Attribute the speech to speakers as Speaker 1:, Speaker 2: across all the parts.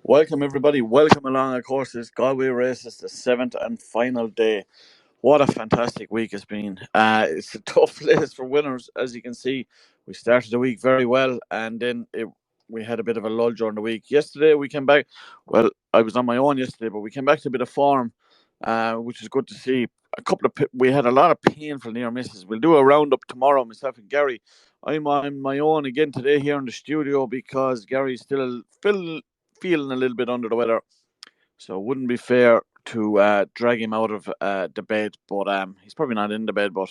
Speaker 1: Welcome, everybody. Welcome along. Of course, this Galway race is the seventh and final day. What a fantastic week it's been. It's a tough list for winners, as you can see. We started the week very well, and then we had a bit of a lull during the week. Yesterday, we came back. Well, I was on my own yesterday, but we came back to a bit of form, which is good to see. We had a lot of painful near misses. We'll do a roundup tomorrow, myself and Gary. I'm on my own again today here in the studio because Gary's still feeling a little bit under the weather, so it wouldn't be fair to drag him out of the bed. But he's probably not in the bed, but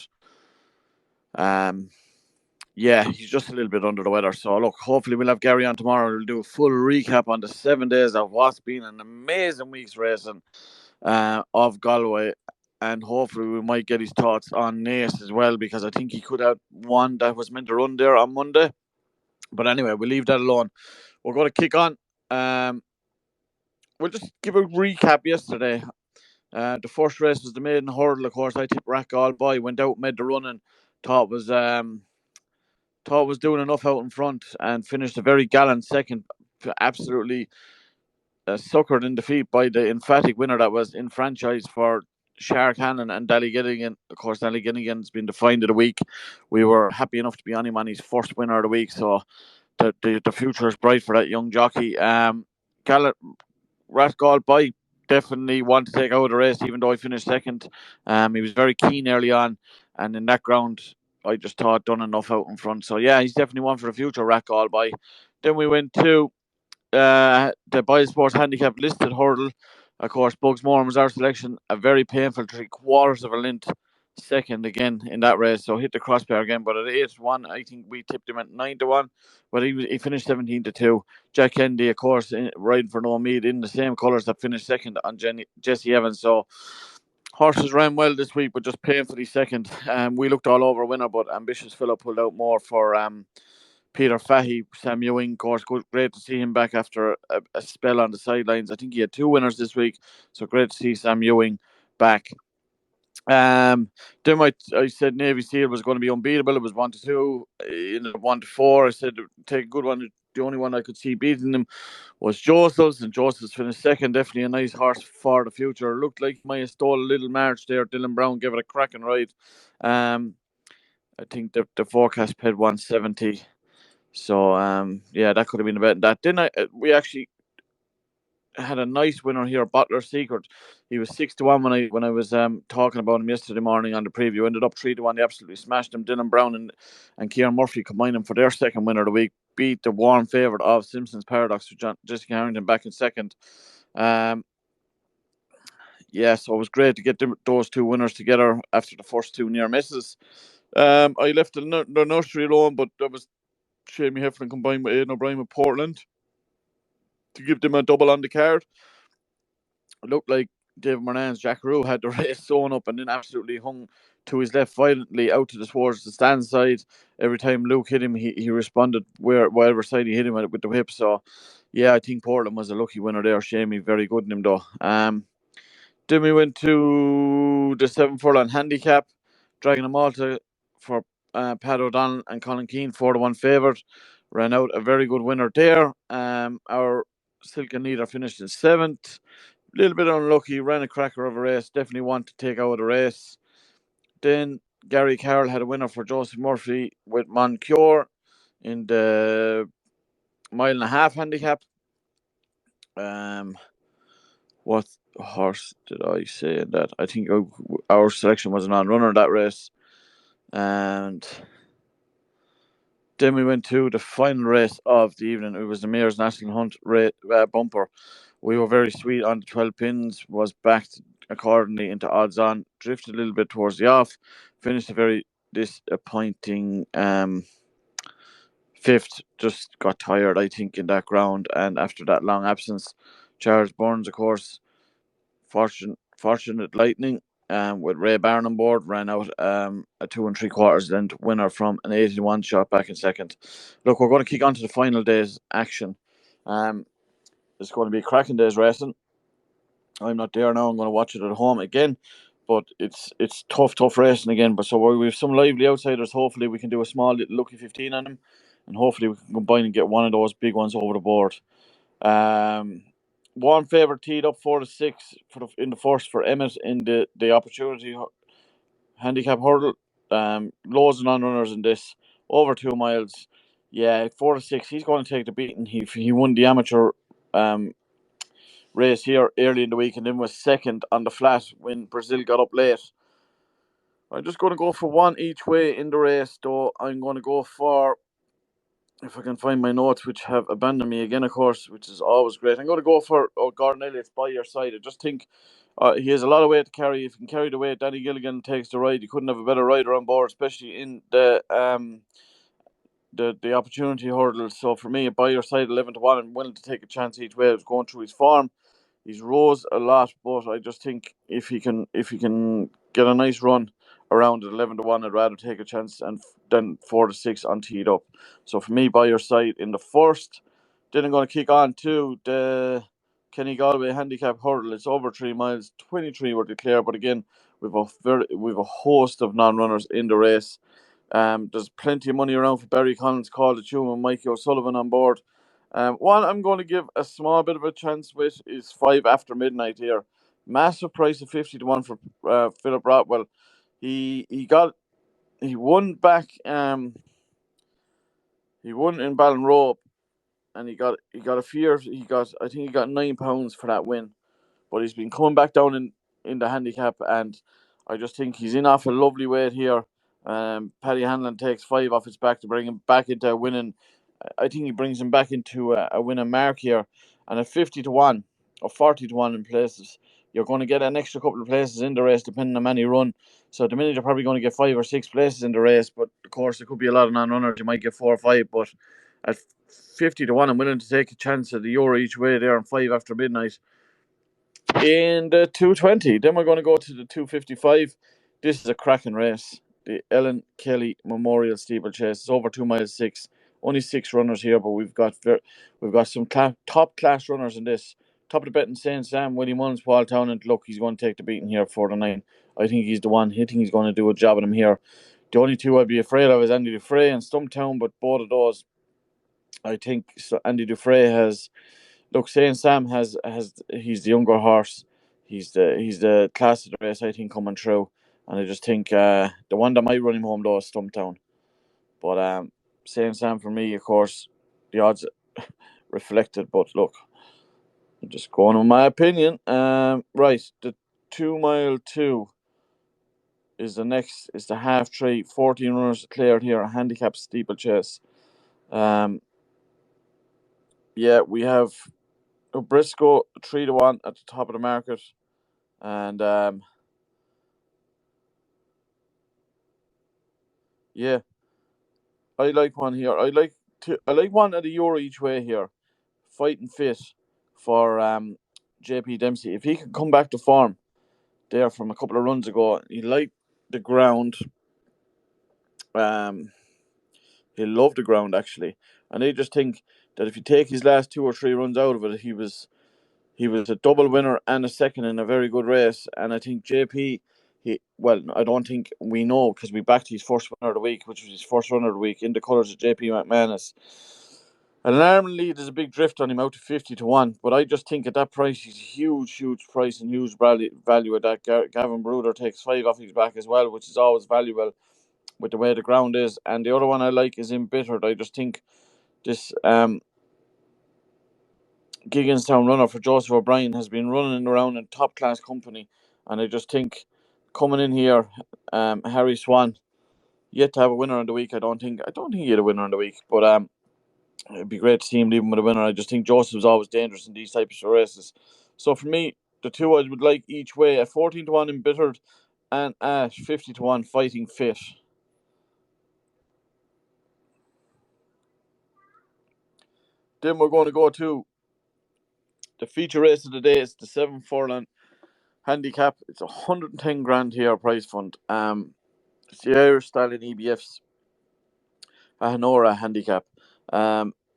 Speaker 1: um, yeah, he's just a little bit under the weather. So look, hopefully we'll have Gary on tomorrow. We'll do a full recap on the 7 days of what's been an amazing week's racing of Galway. And hopefully we might get his thoughts on Nace as well, because I think he could have one that was meant to run there on Monday. But anyway, we'll leave that alone. We're going to kick on. We'll just give a recap yesterday. The first race was the maiden hurdle. Of course, I tipped Rack all by, went out, made the run, and thought was doing enough out in front, and finished a very gallant second. Absolutely suckered in defeat by the emphatic winner that was in franchise for Shark Hannon and Dalligedigan. Of course, Dalligedigan's been the find of the week. We were happy enough to be on him on his first winner of the week, so the future is bright for that young jockey. Rathgall by definitely want to take out the race, even though I finished second. He was very keen early on, and in that ground, I just thought done enough out in front. So yeah, he's definitely one for the future. Rathgall by. Then we went to the Biosports Handicap listed hurdle. Of course, Bugs Moran was our selection. A very painful 3/4 of a length second again in that race. So hit the crossbar again. But at 8-1, I think we tipped him at 9-1. But he finished 17-2. Jack Kennedy, of course, riding for No Mead in the same colours that finished second on Jesse Evans. So horses ran well this week, but just painfully second. We looked all over a winner, but Ambitious Philip pulled out more for Peter Fahey. Sam Ewing, of course, great to see him back after a spell on the sidelines. I think he had two winners this week, so great to see Sam Ewing back. Then I said Navy Seal was going to be unbeatable. It was 1-2, in 1-4. I said take a good one. The only one I could see beating them was Joseph's, and Joseph's finished second. Definitely a nice horse for the future. Looked like he might have stole a little march there. Dylan Brown gave it a cracking ride. I think the forecast paid 170. So yeah, that could have been a bet. That then we actually had a nice winner here, Butler Secret. He was 6-1 when I was talking about him yesterday morning on the preview. Ended up 3-1. They absolutely smashed him. Dylan Brown and Kieran Murphy combined him for their second winner of the week. Beat the warm favourite of Simpson's Paradox with Jessica Harrington back in second. Yeah, so it was great to get those two winners together after the first two near misses. I left the nursery alone, but that was Shamie Heffernan combined with Aidan O'Brien with Portland to give them a double on the card. It looked like David Moran's Jackaroo had the race sewn up and then absolutely hung to his left violently out towards the stand side. Every time Luke hit him, he responded wherever side he hit him with the whip. So, yeah, I think Portland was a lucky winner there. Shamie, very good in him though. Then we went to the 7 furlong handicap, Dragon of Malta for Pat O'Donnell and Colin Keane, 4-1 favourite. Ran out a very good winner there. Our Silken Leader finished in 7th. A little bit unlucky, ran a cracker of a race. Definitely want to take out a race. Then Gary Carroll had a winner for Joseph Murphy with Moncure in the 1.5 mile handicap. What horse did I say in that? I think our selection was a non-runner in that race. And then we went to the final race of the evening. It was the Mayor's National Hunt bumper. We were very sweet on the 12 pins, was backed accordingly into odds on, drifted a little bit towards the off, finished a very disappointing fifth. Just got tired, I think, in that ground. And after that long absence, Charles Burns, of course, Fortunate Lightning, with Ray Barron on board, ran out a 2 3/4 length winner from an 81 shot back in second. Look, we're going to kick on to the final day's action. It's going to be a cracking day's racing. I'm not there now. I'm going to watch it at home again. But it's tough racing again. But so we have some lively outsiders. Hopefully we can do a small little lucky 15 on them. And hopefully we can combine and get one of those big ones over the board. One favourite teed up 4-6 in the first for Emmett in the opportunity handicap hurdle. Loads of non-runners in this over 2 miles. Yeah, 4-6. He's going to take the beating. He won the amateur um race here early in the week and then was second on the flat when Brazil got up late. I'm just going to go for one each way in the race, though. I'm going to go for, if I can find my notes, which have abandoned me again, of course, which is always great. I'm going to go for Gordon Elliott's By Your Side. I just think he has a lot of weight to carry. If he can carry the weight, Danny Gilligan takes the ride. You couldn't have a better rider on board, especially in the opportunity hurdle. So for me, By Your Side 11-1, I'm willing to take a chance each way. I was going through his form. He's rose a lot, but I just think if he can get a nice run around at 11-1, I'd rather take a chance and then 4-6 on teed up. So for me, By Your Side in the first. Then I'm going to kick on to the Kenny Galway handicap hurdle. It's over 3 miles. 23 were declared, but again, we've a host of non-runners in the race. There's plenty of money around for Barry Collins, Call the Tune, and Mikey O'Sullivan on board. One I'm going to give a small bit of a chance with is 5 After Midnight here. Massive price of 50-1 for Philip Rotwell. He won back. He won in Ballinrobe, and he got a fear. I think he got £9 for that win, but he's been coming back down in the handicap, and I just think he's in off a lovely weight here. Paddy Hanlon takes 5 off his back to bring him back into a winning. I think he brings him back into a winning mark here, and at 50-1 or 40-1 in places, you're going to get an extra couple of places in the race depending on many run. So at the minute you're probably going to get 5 or 6 places in the race, but of course there could be a lot of non-runners. You might get 4 or 5, but at 50-1, I'm willing to take a chance at the euro each way there on 5 After Midnight in the 220. Then we're going to go to the 255. This is a cracking race. The Ellen Kelly Memorial Steeplechase. It's over 2 miles 6. Only 6 runners here, but we've got some top class runners in this. Top of the betting, Saint Sam, Willie Mullins, Paul Townend. Look, he's going to take the beating here for the 9. I think he's the one. I think he's going to do a job of him here. The only two I'd be afraid of is Andy Dufresne and Stumptown, but both of those, I think Andy Dufresne has. Look, Saint Sam has he's the younger horse. He's the class of the race, I think, coming through. And I just think the one that might run him home though is Stumptown. But Saint Sam for me, of course, the odds reflected. But look, I'm just going on my opinion. Right, the 2 mile 2 is the next. Is the half tree. 14 runners declared here. A handicap steeplechase. Um, yeah, we have Briscoe 3-1 at the top of the market, and yeah, I like one here. I like one at a euro each way here. Fighting fit for JP Dempsey. If he can come back to form there from a couple of runs ago, he liked the ground. Um, he loved the ground actually, and I just think that if you take his last 2 or 3 runs out of it, he was a double winner and a second in a very good race. And I think JP, I don't think we know because we backed his first winner of the week, which was his first runner of the week in the colours of JP McManus. An alarm lead is a big drift on him out to 50-1, but I just think at that price, he's a huge, huge price and huge value at that. Gavin Bruder takes 5 off his back as well, which is always valuable with the way the ground is. And the other one I like is Embittered. I just think this Gigginstown runner for Joseph O'Brien has been running around in top class company, and I just think coming in here, Harry Swan yet to have a winner in the week. I don't think he had a winner in the week, but it'd be great to see him leaving with a winner. I just think Joseph's always dangerous in these types of races. So for me, the two I would like each way at 14-1 Embittered and at 50-1 Fighting Fit. Then we're going to go to the feature race of the day. It's the 7 furlong handicap. It's 110 grand here prize fund. It's the Irish Stallion EBF's Ahanora handicap.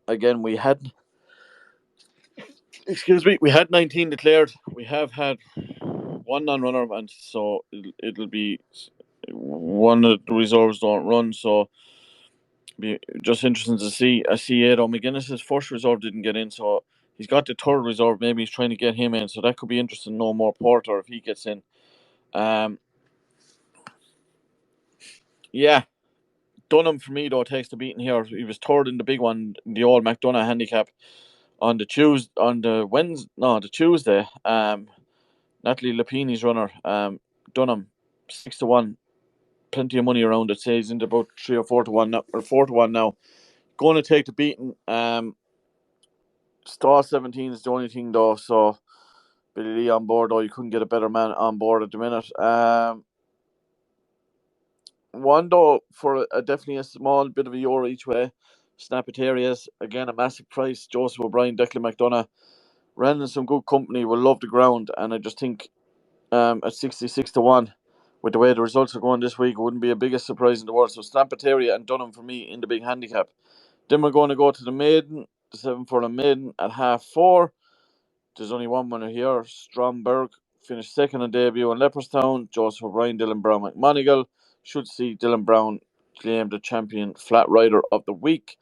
Speaker 1: Again, we had 19 declared. We have had one non-runner, and so it'll be one of the reserves don't run. So be just interesting to see. I see Edo McGuinness's first reserve didn't get in, so He's got the third reserve. Maybe he's trying to get him in, so that could be interesting. No more Porter if he gets in. Um, yeah, Dunham for me though takes the beating here. He was third in the big one, the old McDonough handicap on the Tuesday. Natalie Lapini's runner. Dunham 6-1. Plenty of money around it. Says into about 3 or 4 to 1 now, or 4 to 1 now. Going to take the beating. Star 17 is the only thing though. So Billy Lee on board though. You couldn't get a better man on board at the minute. One though for definitely a small bit of a euro each way. Snappatarias again a massive price. Joseph O'Brien, Declan McDonough ran in some good company. Will love the ground, and I just think at 66 to 1, with the way the results are going this week, it wouldn't be a biggest surprise in the world. So Snappataria and Dunham for me in the big handicap. Then we're going to go to the maiden, the 7 furlong maiden at 4:30. There's only one winner here. Stromberg finished second on debut in Leopardstown. Joseph O'Brien, Dylan Brown, McMonigal. Should see Dylan Brown claim the champion flat rider of the week.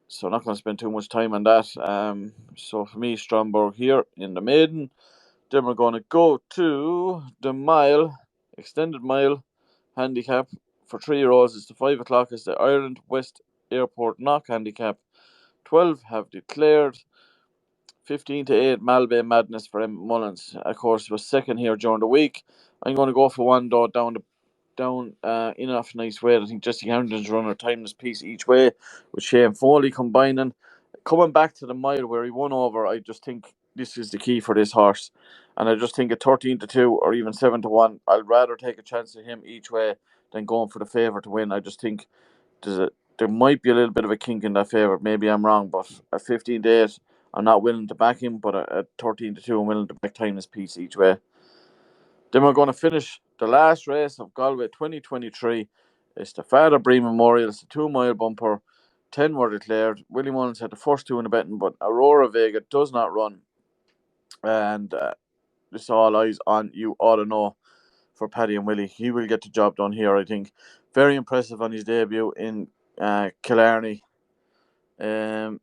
Speaker 1: So not going to spend too much time on that. So for me, Stromberg here in the maiden. Then we're going to go to the extended mile handicap for 3 year olds. It's the 5 o'clock. It's the Ireland West Airport knock handicap. 12 have declared. 15 to 8 Malbay Madness for M. Mullins. Of course, was second here during the week. I'm going to go for one though down in off nice way. I think Jesse Harrington's runner timeless piece each way with Shane Foley combining. Coming back to the mile where he won over, I just think this is the key for this horse. And I just think at 13 to 2 or even 7 to 1, I'd rather take a chance of him each way than going for the favourite to win. I just think there might be a little bit of a kink in that favourite. Maybe I'm wrong, but at 15 to 8, I'm not willing to back him. But at 13 to 2, I'm willing to back timeless piece each way. Then we're going to finish the last race of Galway 2023. It's the Father Bree Memorial. It's a 2 mile bumper. 10 were declared. Willie Mullins had the first 2 in the betting, but Aurora Vega does not run. And this all eyes on you ought to know for Paddy and Willie. He will get the job done here, I think. Very impressive on his debut in Killarney. Or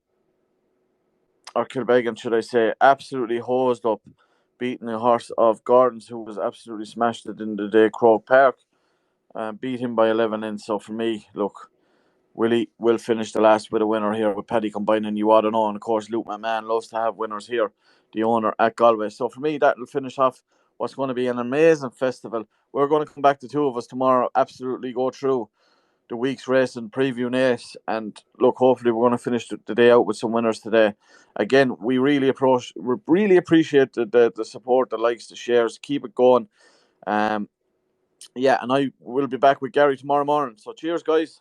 Speaker 1: Kilbeggan, should I say. Absolutely hosed up, beating a horse of Gordon's who was absolutely smashed it in the day, Croke Park. Beat him by 11 in. So for me, look, Willie will finish the last with a winner here with Paddy combining. You ought to know. And of course, Luke, my man, loves to have winners here, the owner at Galway. So for me, that will finish off what's going to be an amazing festival. We're going to come back, the two of us, tomorrow, absolutely go through the week's race and preview Nace. And look, hopefully we're going to finish the day out with some winners today. Again, we really appreciate the support, the likes, the shares. Keep it going. Yeah, and I will be back with Gary tomorrow morning. So cheers, guys.